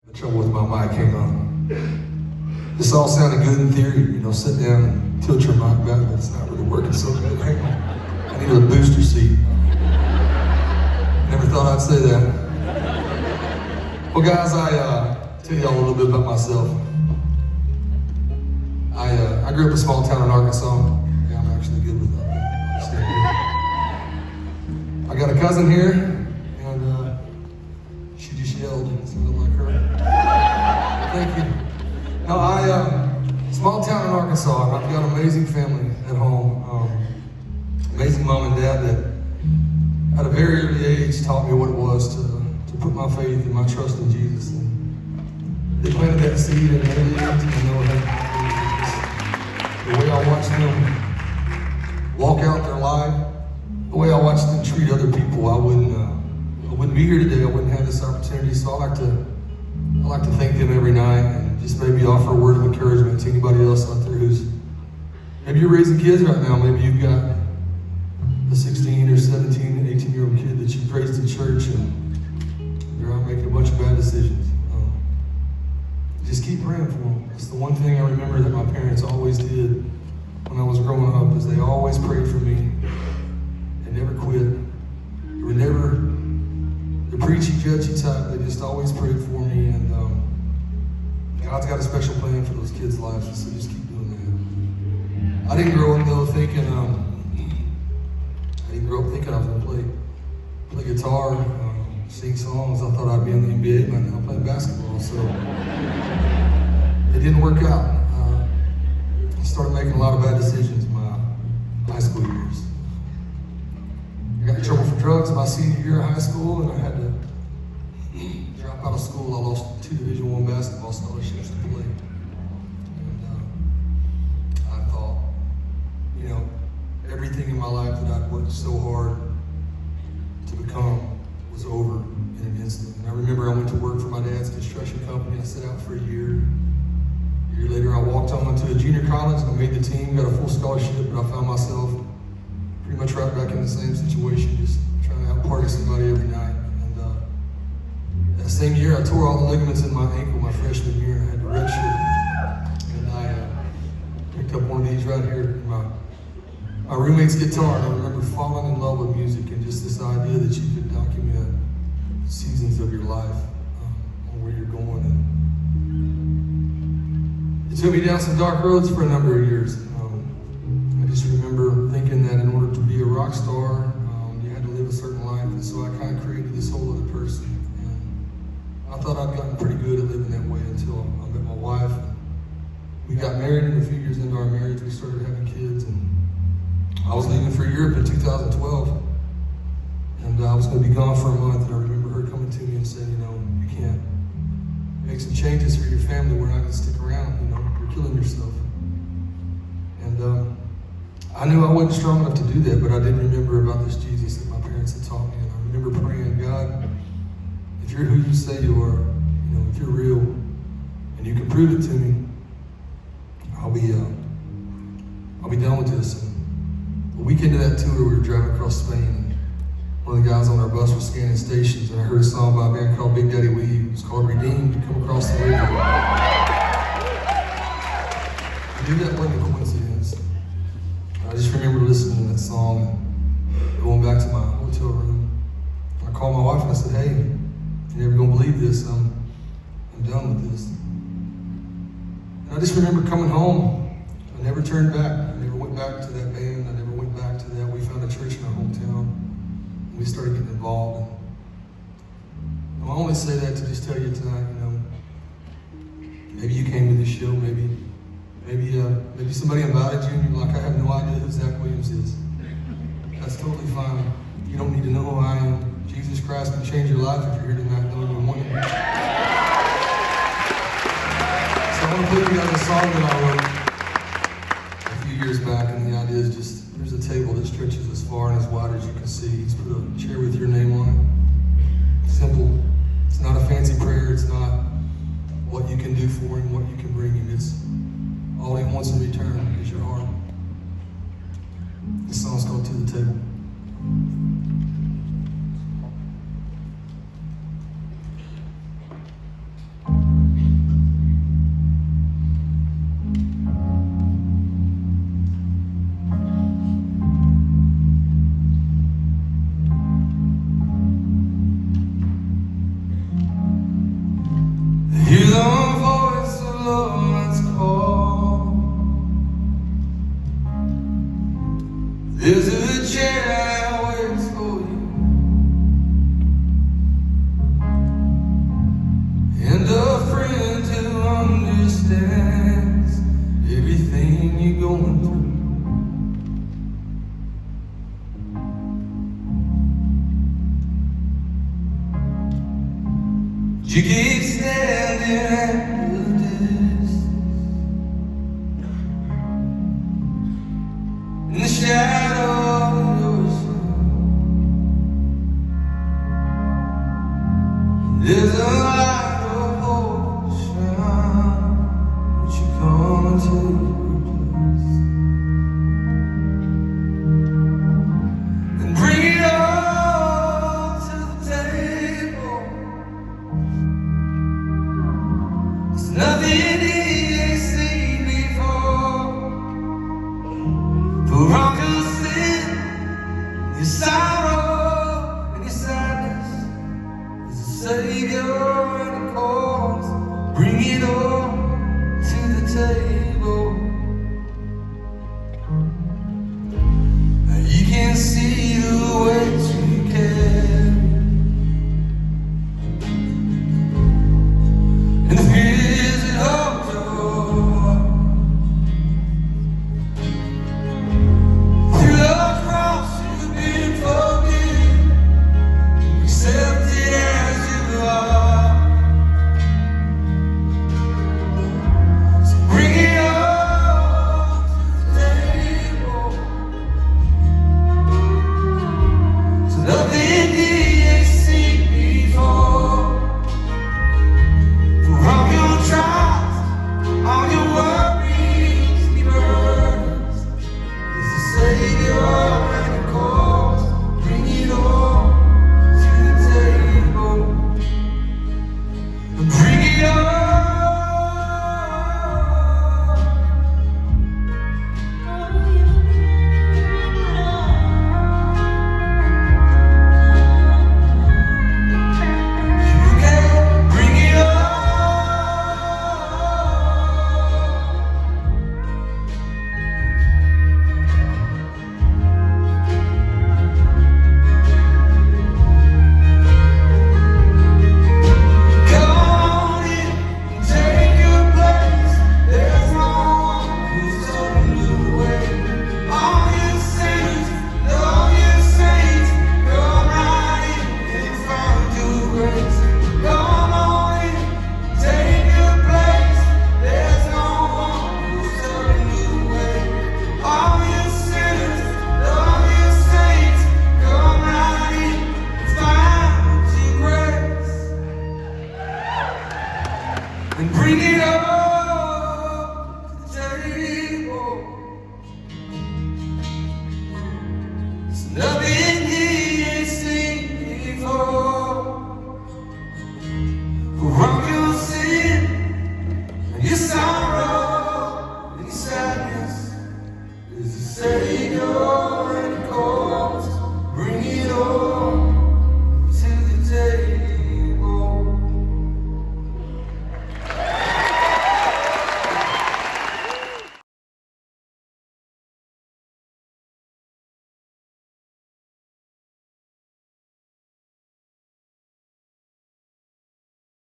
The trouble with my mic, hang on. This all sounded good in theory, sit down and tilt your mic back, but it's not really working so good. Hang on. I need a booster seat. Never thought I'd say that. Well, guys, I tell y'all a little bit about myself. I grew up in a small town in Arkansas. Yeah, I'm actually good with that. I got a cousin here, and she just yelled, something like her. Thank you. No, small town in Arkansas. I've got an amazing family at home. Amazing mom and dad that at a very early age taught me what it was to put my faith and my trust in Jesus. And they planted that seed and they lived, the way I watched them walk out their life, the way I watched them treat other people, I wouldn't be here today. I wouldn't have this opportunity. So I like to thank them every night and just maybe offer a word of encouragement to anybody else out there who's maybe you're raising kids right now. Maybe you've got a 16 or 17, 18-year-old kid that you praised in church and they're out making a bunch of bad decisions. Just keep praying for them. It's the one thing I remember that my parents always did when I was growing up is they always prayed for me. They never quit. They were never the preachy, judgy type. They just always prayed for me, and God's got a special plan for those kids' lives, so just keep doing that. I didn't grow up though thinking I was gonna play guitar, sing songs. I thought I'd be in the NBA by now playing basketball, so it didn't work out. I started making a lot of bad decisions in my high school years. I got in trouble for drugs my senior year of high school, and I had to drop out of school. I lost 2 Division I basketball scholarships to play. And I thought, everything in my life that I'd worked so hard to become was over in an instant. And I remember I went to work for my dad's construction company. I sat out for a year. A year later, I walked on to a junior college and I made the team, got a full scholarship, but I found myself pretty much right back in the same situation, just trying to out-party somebody every night. And that same year, I tore all the ligaments in my ankle my freshman year. I had to redshirt. And I picked up one of these right here, my roommate's guitar, and I remember falling in love with music and just this idea that you could document seasons of your life, and where you're going. And it took me down some dark roads for a number of years. I just remember thinking that in order to be a rock star, you had to live a certain life, and so I kind of created this whole other person. And I thought I'd gotten pretty good at living that way until I met my wife. We got married, and a few years into our marriage, we started having kids. And I was leaving for Europe in 2012, and I was going to be gone for a month, and I remember her coming to me and saying, you can't make some changes for your family. We're not going to stick around, you're killing yourself. And I knew I wasn't strong enough to do that, but I did remember about this Jesus that my parents had taught me, and I remember praying, God, if you're who you say you are, if you're real, and you can prove it to me, I'll be done with this. A week into that tour, we were driving across Spain, and one of the guys on our bus was scanning stations, and I heard a song by a band called Big Daddy Weave. It was called Redeemed, to come across the radio. I knew that wasn't a coincidence. I just remember listening to that song and going back to my hotel room. I called my wife and I said, hey, you're never gonna believe this, I'm done with this. And I just remember coming home. I never turned back. I never went back to that band. I never went back to that. We found a church in our hometown, and we started getting involved. And I only say that to just tell you tonight, maybe you came to this show, maybe somebody invited you, and you're like, I have no idea who Zach Williams is. That's totally fine. You don't need to know who I am. Jesus Christ can change your life if you're here tonight knowing you want it. So I want to put together a song that I wrote years back, and the idea is just there's a table that stretches as far and as wide as you can see. He's put a chair with your name on it. Simple. It's not a fancy prayer. It's not what you can do for him, what you can bring him. It's all he wants in return is your heart. This song's called To the Table. You keep standing at the distance in the shadow of your soul. There's a light of hope shine. Won't you come and take your place and bring it all to the table? Nothing he ain't seen before. For all your sin, your sorrow, and your sadness, there's a Savior and a cause. Bring it all to the table. You can see the weight you carry and the fears that hold your heart. Through the cross you've been forgiven, accepted as you are. So bring it all to the table. So nothing